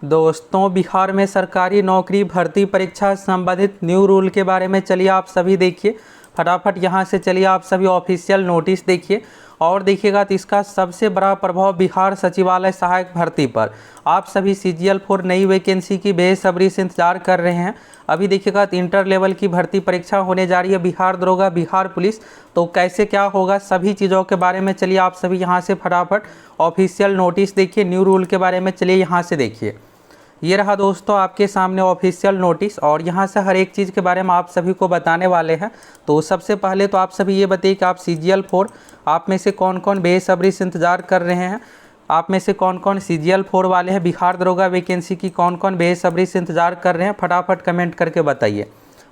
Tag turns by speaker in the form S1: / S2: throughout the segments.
S1: दोस्तों, बिहार में सरकारी नौकरी भर्ती परीक्षा संबंधित न्यू रूल के बारे में चलिए आप सभी देखिए। फटाफट यहाँ से चलिए आप सभी ऑफिशियल नोटिस देखिए और देखिएगा तो इसका सबसे बड़ा प्रभाव बिहार सचिवालय सहायक भर्ती पर। आप सभी CGL 4 नई वैकेंसी की बेसब्री से इंतजार कर रहे हैं। अभी देखिएगा तो इंटर लेवल की भर्ती परीक्षा होने जा रही है, बिहार दरोगा, बिहार पुलिस। तो कैसे क्या होगा सभी चीज़ों के बारे में चलिए आप सभी यहाँ से फटाफट ऑफिशियल नोटिस देखिए। न्यू रूल के बारे में चलिए यहाँ से देखिए। ये रहा दोस्तों आपके सामने ऑफिशियल नोटिस और यहाँ से हर एक चीज़ के बारे में आप सभी को बताने वाले हैं। तो सबसे पहले तो आप सभी ये बताइए कि आप CGL 4 आप में से कौन कौन बेसब्री से इंतज़ार कर रहे हैं। आप में से कौन कौन CGL 4 वाले हैं, बिहार दरोगा वैकेंसी की कौन कौन बेसब्री से इंतज़ार कर रहे हैं, फटाफट कमेंट करके बताइए।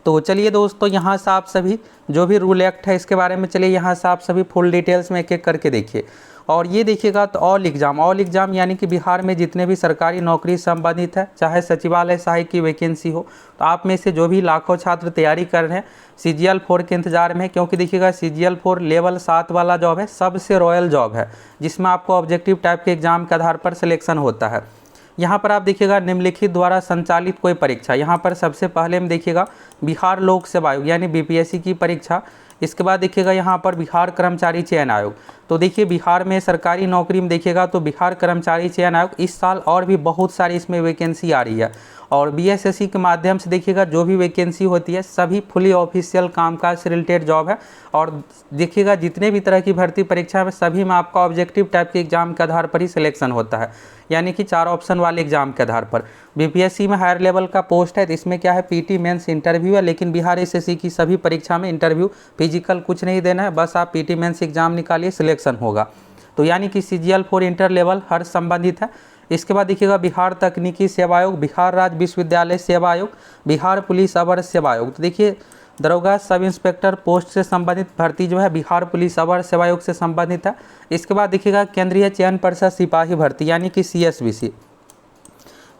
S1: तो चलिए दोस्तों यहाँ से आप सभी जो भी रूल एक्ट है इसके बारे में चलिए यहाँ से आप सभी फुल डिटेल्स में एक एक करके देखिए। और ये देखिएगा तो ऑल एग्ज़ाम यानी कि बिहार में जितने भी सरकारी नौकरी संबंधित है, चाहे सचिवालय सहायक की वैकेंसी हो, तो आप में से जो भी लाखों छात्र तैयारी कर रहे हैं CGL 4 के इंतजार में, क्योंकि देखिएगा CGL 4 लेवल 7 वाला जॉब है, सबसे रॉयल जॉब है, जिसमें आपको ऑब्जेक्टिव टाइप के एग्जाम के आधार पर सिलेक्शन होता है। यहाँ पर आप देखिएगा निम्नलिखित द्वारा संचालित कोई परीक्षा, यहाँ पर सबसे पहले में देखिएगा बिहार लोक सेवा आयोग यानी BPSC की परीक्षा। इसके बाद देखिएगा यहाँ पर बिहार कर्मचारी चयन आयोग। तो देखिए बिहार में सरकारी नौकरी में देखिएगा तो बिहार कर्मचारी चयन आयोग इस साल और भी बहुत सारी इसमें वैकेंसी आ रही है। और BSSC के माध्यम से देखिएगा जो भी वैकेंसी होती है सभी फुली ऑफिशियल कामकाज से रिलेटेड जॉब है। और देखिएगा जितने भी तरह की भर्ती परीक्षा में सभी में आपका ऑब्जेक्टिव टाइप के एग्जाम के आधार पर ही सिलेक्शन होता है, यानी कि 4 ऑप्शन वाले एग्जाम के आधार पर। BPSC में हायर लेवल का पोस्ट है तो इसमें क्या है PT मेंस इंटरव्यू है, लेकिन बिहार SSC की सभी परीक्षा में इंटरव्यू फिजिकल कुछ नहीं देना है, बस आप PT मेंस एग्जाम निकालिए, सिलेक्शन होगा। तो यानी कि CGL 4 इंटर लेवल हर संबंधित है। इसके बाद देखिएगा बिहार तकनीकी सेवा आयोग, बिहार राज्य विश्वविद्यालय सेवा आयोग, बिहार पुलिस अवर सेवा आयोग। तो देखिए दरोगा सब इंस्पेक्टर पोस्ट से संबंधित भर्ती जो है बिहार पुलिस अवर सेवा आयोग से संबंधित है। इसके बाद देखिएगा केंद्रीय चयन परिषद सिपाही भर्ती यानी कि CSBC,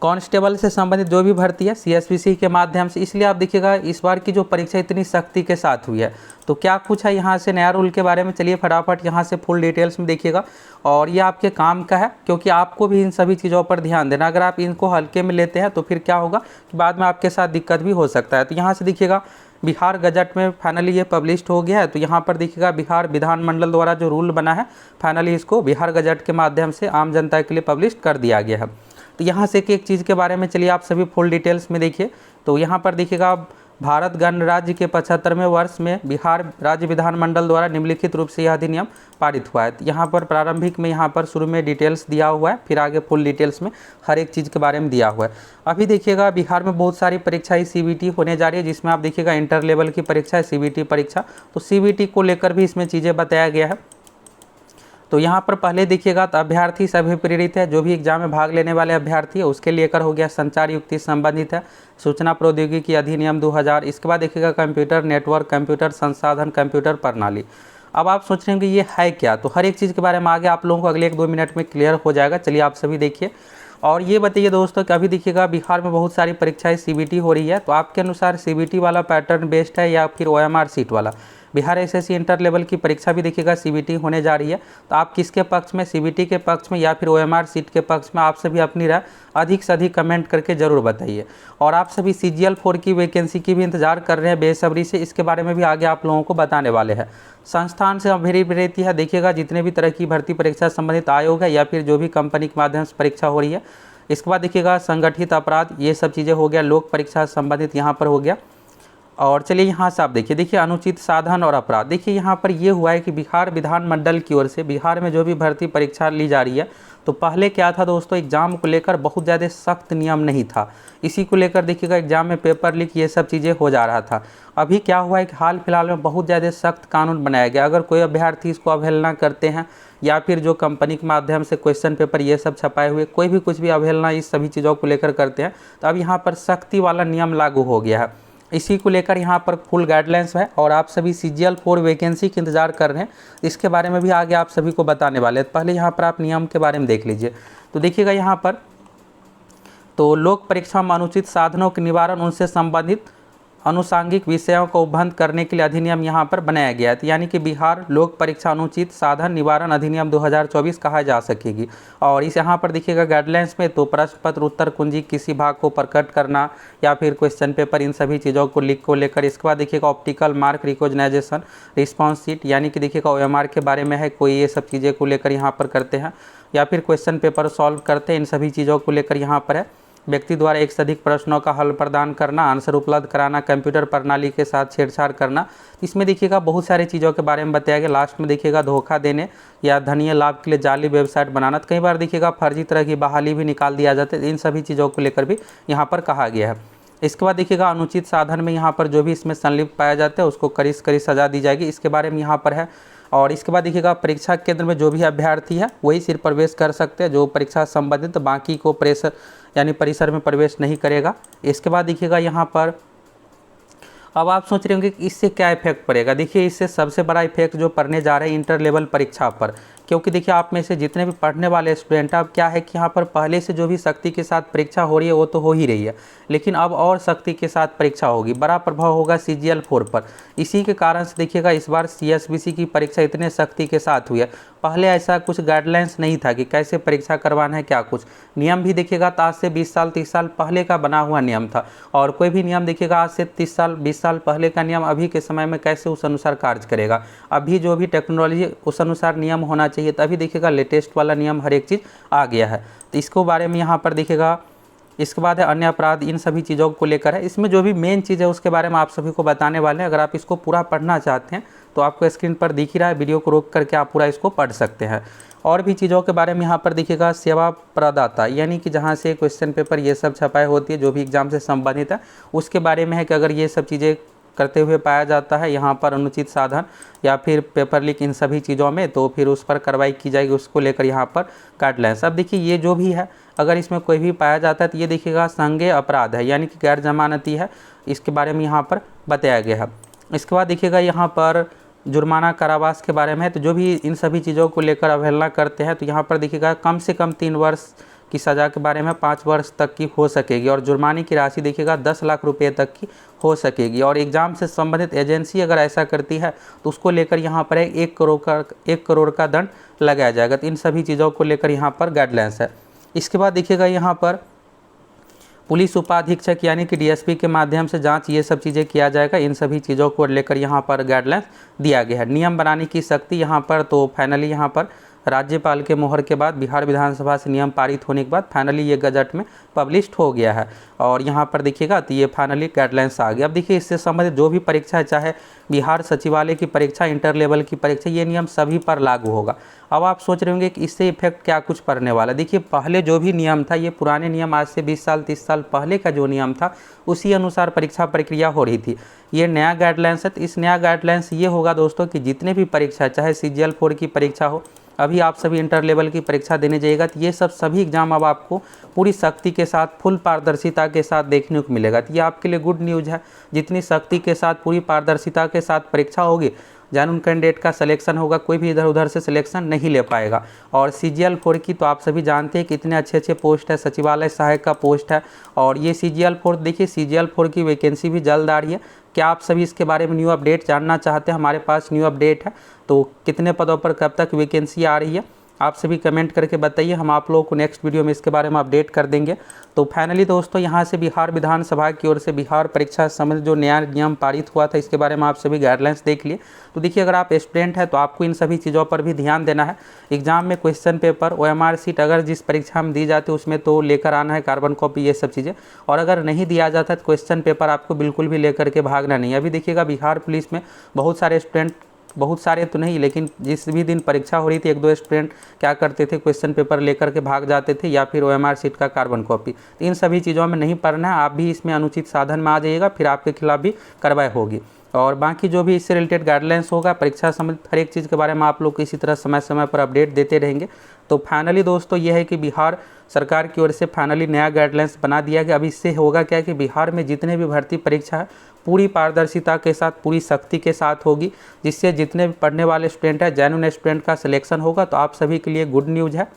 S1: कांस्टेबल से संबंधित जो भी भर्ती है CSBC के माध्यम से। इसलिए आप देखिएगा इस बार की जो परीक्षा इतनी सख्ती के साथ हुई है। तो क्या कुछ है यहाँ से नया रूल के बारे में चलिए फटाफट यहाँ से फुल डिटेल्स में देखिएगा। और ये आपके काम का है, क्योंकि आपको भी इन सभी चीज़ों पर ध्यान देना। अगर आप इनको हल्के में लेते हैं तो फिर क्या होगा कि बाद में आपके साथ दिक्कत भी हो सकता है। तो यहाँ से देखिएगा बिहार गजट में फाइनली ये पब्लिश्ड हो गया है। तो यहाँ पर देखिएगा बिहार विधानमंडल द्वारा जो रूल बना है फाइनली इसको बिहार गजट के माध्यम से आम जनता के लिए पब्लिश कर दिया गया है। तो यहाँ से एक चीज़ के बारे में चलिए आप सभी फुल डिटेल्स में देखिए। तो यहाँ पर देखिएगा भारत गणराज्य के 75वें वर्ष में बिहार राज्य विधानमंडल द्वारा निम्नलिखित रूप से यह अधिनियम पारित हुआ है। तो यहाँ पर प्रारंभिक में यहाँ पर शुरू में डिटेल्स दिया हुआ है, फिर आगे फुल डिटेल्स में हर एक चीज़ के बारे में दिया हुआ है। अभी देखिएगा बिहार में बहुत सारी परीक्षाएं CBT होने जा रही है, जिसमें आप देखिएगा इंटर लेवल की परीक्षा है CBT परीक्षा। तो CBT को लेकर भी इसमें चीज़ें बताया गया है। तो यहाँ पर पहले देखिएगा तो अभ्यर्थी सभी प्रेरित है, जो भी एग्जाम में भाग लेने वाले अभ्यर्थी है उसके लेकर हो गया संचार युक्ति संबंधित है, सूचना प्रौद्योगिकी अधिनियम 2000। इसके बाद देखिएगा कंप्यूटर नेटवर्क, कंप्यूटर संसाधन, कंप्यूटर प्रणाली। अब आप सोच रहे हैं कि ये है क्या, तो हर एक चीज़ के बारे में आगे आप लोगों को अगले 1-2 मिनट में क्लियर हो जाएगा। चलिए आप सभी देखिए। और ये बताइए दोस्तों कि अभी देखिएगा बिहार में बहुत सारी परीक्षाएं CBT हो रही है, तो आपके अनुसार CBT वाला पैटर्न बेस्ट है या फिर OMR सीट वाला? बिहार SSC इंटर लेवल की परीक्षा भी देखिएगा CBT होने जा रही है। तो आप किसके पक्ष में, CBT के पक्ष में या फिर OMR सीट के पक्ष में? आप सभी अपनी राय अधिक से अधिक कमेंट करके ज़रूर बताइए। और आप सभी CGL 4 की वैकेंसी की भी इंतजार कर रहे हैं बेसब्री से, इसके बारे में भी आगे आप लोगों को बताने वाले हैं। संस्थान से अभिप्रेत है, देखिएगा जितने भी तरह की भर्ती परीक्षा संबंधित आयोग है या फिर जो भी कंपनी के माध्यम से परीक्षा हो रही है। इसके बाद देखिएगा संगठित अपराध, ये सब चीज़ें हो गया, लोक परीक्षा संबंधित यहाँ पर हो गया। और चलिए यहाँ से आप देखिए अनुचित साधन और अपराध। देखिए यहाँ पर ये हुआ है कि बिहार विधानमंडल की ओर से बिहार में जो भी भर्ती परीक्षा ली जा रही है, तो पहले क्या था दोस्तों, एग्जाम को लेकर बहुत ज़्यादा सख्त नियम नहीं था। इसी को लेकर देखिएगा एग्जाम में पेपर लीक ये सब चीज़ें हो जा रहा था। अभी क्या हुआ है कि हाल फिलहाल में बहुत ज़्यादा सख्त कानून बनाया गया। अगर कोई अभ्यर्थी इसको अवहेलना करते हैं या फिर जो कंपनी के माध्यम से क्वेश्चन पेपर ये सब छपाए हुए कोई भी कुछ भी अवहेलना इस सभी चीज़ों को लेकर करते हैं, तो अब यहाँ पर सख्ती वाला नियम लागू हो गया है। इसी को लेकर यहाँ पर फुल गाइडलाइंस है। और आप सभी CGL 4 वैकेंसी के इंतजार कर रहे हैं, इसके बारे में भी आगे आप सभी को बताने वाले हैं। पहले यहाँ पर आप नियम के बारे में देख लीजिए। तो देखिएगा यहाँ पर तो लोक परीक्षा में अनुचित साधनों के निवारण, उनसे संबंधित अनुषांगिक विषयों को बंद करने के लिए अधिनियम यहाँ पर बनाया गया है। तो यानी कि बिहार लोक परीक्षा अनुचित साधन निवारण अधिनियम 2024 कहा जा सकेगी। और इस यहाँ पर देखिएगा गाइडलाइंस में तो प्रश्न पत्र उत्तर कुंजी किसी भाग को प्रकट करना या फिर क्वेश्चन पेपर, इन सभी चीज़ों को लिख को लेकर। इसके बाद देखिएगा optical mark recognition response sheet, यानी कि देखिएगा OMR के बारे में है, कोई ये सब चीज़ें को लेकर यहाँ पर करते हैं या फिर क्वेश्चन पेपर सॉल्व करते हैं, इन सभी चीज़ों को लेकर यहाँ पर है। व्यक्ति द्वारा एक से अधिक प्रश्नों का हल प्रदान करना, आंसर उपलब्ध कराना, कंप्यूटर प्रणाली के साथ छेड़छाड़ करना। इसमें देखिएगा बहुत सारी चीज़ों के बारे में बताया गया। लास्ट में देखिएगा धोखा देने या धनीय लाभ के लिए जाली वेबसाइट बनाना। तो कई बार देखिएगा फर्जी तरह की बहाली भी निकाल दिया जाता है। इन सभी चीज़ों को लेकर भी यहाँ पर कहा गया है। इसके बाद देखिएगा अनुचित साधन में यहाँ पर जो भी इसमें संलिप्त पाया जाता है उसको कड़ी से कड़ी सजा दी जाएगी, इसके बारे में यहाँ पर है। और इसके बाद देखिएगा परीक्षा केंद्र में जो भी अभ्यर्थी है वही सिर्फ प्रवेश कर सकते हैं, जो परीक्षा संबंधित बाकी को परिसर में प्रवेश नहीं करेगा। इसके बाद देखिएगा यहाँ पर अब आप सोच रहे होंगे कि इससे क्या इफेक्ट पड़ेगा। देखिए इससे सबसे बड़ा इफेक्ट जो पड़ने जा रहा है इंटर लेवल परीक्षा पर, क्योंकि देखिए आप में से जितने भी पढ़ने वाले स्टूडेंट, अब क्या है कि यहाँ पर पहले से जो भी सख्ती के साथ परीक्षा हो रही है वो तो हो ही रही है, लेकिन अब और सख्ती के साथ परीक्षा होगी। बड़ा प्रभाव होगा CGL-4 पर। इसी के कारण से देखिएगा इस बार CSBC की परीक्षा इतने सख्ती के साथ हुई है। पहले ऐसा कुछ गाइडलाइंस नहीं था कि कैसे परीक्षा करवाना है, क्या कुछ नियम भी देखिएगा तो आज से 20 साल 30 साल पहले का बना हुआ नियम था। और कोई भी नियम देखिएगा आज से 30 साल 20 साल पहले का नियम अभी के समय में कैसे उस अनुसार कार्य करेगा। अभी जो भी टेक्नोलॉजी उस अनुसार नियम होना चाहिए, तभी देखिएगा लेटेस्ट वाला नियम हर एक चीज़ आ गया है। तो इसको बारे में यहाँ पर देखिएगा। इसके बाद है अन्य अपराध, इन सभी चीज़ों को लेकर है। इसमें जो भी मेन चीज़ है उसके बारे में आप सभी को बताने वाले हैं। अगर आप इसको पूरा पढ़ना चाहते हैं तो आपको स्क्रीन पर दिख ही रहा है, वीडियो को रोक करके आप पूरा इसको पढ़ सकते हैं। और भी चीज़ों के बारे में यहाँ पर देखिएगा सेवा प्रदाता, यानी कि जहाँ से क्वेश्चन पेपर ये सब छपाई होती है जो भी एग्जाम से संबंधित है, उसके बारे में है कि अगर ये सब चीज़ें करते हुए पाया जाता है यहाँ पर अनुचित साधन या फिर पेपर लीक, इन सभी चीज़ों में, तो फिर उस पर कार्रवाई की जाएगी। उसको लेकर यहाँ पर गाइडलाइंस। अब देखिए ये जो भी है अगर इसमें कोई भी पाया जाता है तो ये देखिएगा संज्ञेय अपराध है, यानी कि गैर जमानती है। इसके बारे में यहाँ पर बताया गया है। इसके बाद देखिएगा यहाँ पर जुर्माना कारावास के बारे में है। तो जो भी इन सभी चीज़ों को लेकर अवहेलना करते हैं तो यहाँ पर देखिएगा कम से कम 3 वर्ष की सज़ा के बारे में 5 वर्ष तक की हो सकेगी। और जुर्माने की राशि देखिएगा 10 लाख रुपए तक की हो सकेगी। और एग्ज़ाम से संबंधित एजेंसी अगर ऐसा करती है तो उसको लेकर यहाँ पर 1 करोड़ का दंड लगाया जाएगा। तो इन सभी चीज़ों को लेकर यहाँ पर गाइडलाइंस है। इसके बाद देखिएगा यहाँ पर पुलिस उपाधीक्षक यानी कि DSP के माध्यम से जांच, ये सब चीज़ें किया जाएगा। इन सभी चीज़ों को लेकर यहाँ पर गाइडलाइंस दिया गया है। नियम बनाने की शक्ति यहाँ पर तो फाइनली यहाँ पर राज्यपाल के मोहर के बाद बिहार विधानसभा से नियम पारित होने के बाद फाइनली ये गजट में पब्लिश्ड हो गया है। और यहाँ पर देखिएगा तो ये फाइनली गाइडलाइंस आ गया। अब देखिए इससे संबंधित जो भी परीक्षा है, चाहे बिहार सचिवालय की परीक्षा, इंटर लेवल की परीक्षा, ये नियम सभी पर लागू होगा। अब आप सोच रहे होंगे कि इससे इफेक्ट क्या कुछ पड़ने वाला। देखिए पहले जो भी नियम था, ये पुराने नियम, आज से 20 साल 30 साल पहले का जो नियम था उसी अनुसार परीक्षा प्रक्रिया हो रही थी। ये नया गाइडलाइंस है। तो इस नया गाइडलाइंस ये होगा दोस्तों कि जितने भी परीक्षा, चाहे CGL-4 की परीक्षा हो, अभी आप सभी इंटर लेवल की परीक्षा देने जाइएगा तो ये सब सभी एग्जाम अब आपको पूरी सख्ती के साथ, फुल पारदर्शिता के साथ देखने को मिलेगा। तो ये आपके लिए गुड न्यूज़ है। जितनी सख्ती के साथ, पूरी पारदर्शिता के साथ परीक्षा होगी, जेन्युइन कैंडिडेट का सिलेक्शन होगा, कोई भी इधर उधर से सिलेक्शन नहीं ले पाएगा। और CGL-4 की तो आप सभी जानते हैं कि इतने अच्छे अच्छे पोस्ट है, सचिवालय सहायक का पोस्ट है। और ये CGL-4 देखिए, CGL-4 की वैकेंसी भी जल्द आ रही है। क्या आप सभी इसके बारे में न्यू अपडेट जानना चाहते हैं? हमारे पास न्यू अपडेट है। तो कितने पदों पर कब तक वैकेंसी आ रही है आप सभी कमेंट करके बताइए, हम आप लोगों को नेक्स्ट वीडियो में इसके बारे में अपडेट कर देंगे। तो फाइनली दोस्तों यहाँ से बिहार विधानसभा की ओर से बिहार परीक्षा संबंधित जो नया नियम पारित हुआ था, इसके बारे में आप सभी गाइडलाइंस देख लिए। तो देखिए अगर आप स्टूडेंट हैं तो आपको इन सभी चीज़ों पर भी ध्यान देना है। एग्जाम में क्वेश्चन पेपर, OMR शीट अगर जिस परीक्षा में दी जाती है उसमें तो लेकर आना है, कार्बन कॉपी, ये सब चीज़ें। और अगर नहीं दिया जाता तो क्वेश्चन पेपर आपको बिल्कुल भी लेकर के भागना नहीं है। अभी देखिएगा बिहार पुलिस में बहुत सारे स्टूडेंट, बहुत सारे तो नहीं लेकिन जिस भी दिन परीक्षा हो रही थी 1-2 स्टूडेंट क्या करते थे, क्वेश्चन पेपर लेकर के भाग जाते थे या फिर OMR शीट का कार्बन कॉपी। तो इन सभी चीज़ों में नहीं पढ़ना है। आप भी इसमें अनुचित साधन में आ जाइएगा, फिर आपके खिलाफ भी कार्रवाई होगी। और बाकी जो भी इससे रिलेटेड गाइडलाइंस होगा, परीक्षा संबंधित हर एक चीज़ के बारे में आप लोग को इसी तरह समय समय पर अपडेट देते रहेंगे। तो फाइनली दोस्तों ये है कि बिहार सरकार की ओर से फाइनली नया गाइडलाइंस बना दिया गया। अब इससे होगा क्या कि बिहार में जितने भी भर्ती परीक्षा है पूरी पारदर्शिता के साथ, पूरी सख्ती के साथ होगी, जिससे जितने भी पढ़ने वाले स्टूडेंट हैं, जेन्युइन स्टूडेंट का सिलेक्शन होगा। तो आप सभी के लिए गुड न्यूज़ है।